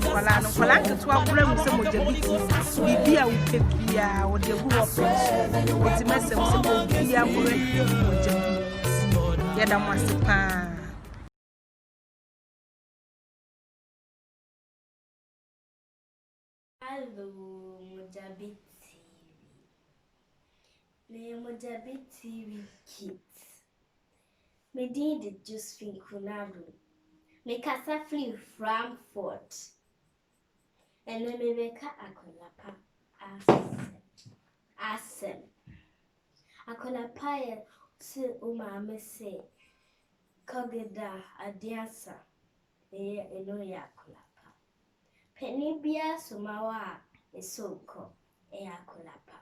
wala no kwala nketo akura mu se mojabi bibi a upepia wo de gu wo eti mesem se bo bia kore mojabi ya da mo asepa. Hello, Mojabi TV. Me Mojabi TV Kids. Me did just think Kunadu. Me casa free Frankfurt. And then me beka Akwadaa Pa asem. Akwadaa Pa ye se umame se kogeda adiasa. Eno ya Akwadaa Pa. Penibia sumawa esoko Akwadaa Pa.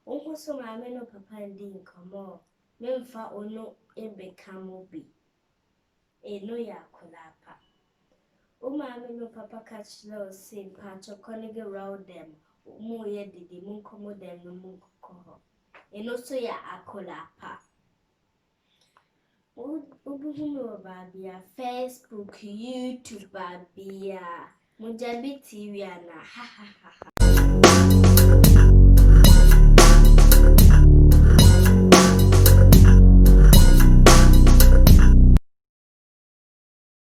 Unko so mame no papa ndi nkomo memfa ono ebeka mo bi eno ya Akwadaa Pa. O mame no papa catch law say pacho konige round them mu ye didi mu nkomo dem no mu koho eno so ya Akwadaa Pa. Ubuhunu babia Facebook, YouTube babia Mojabi TV ana ha ha ha.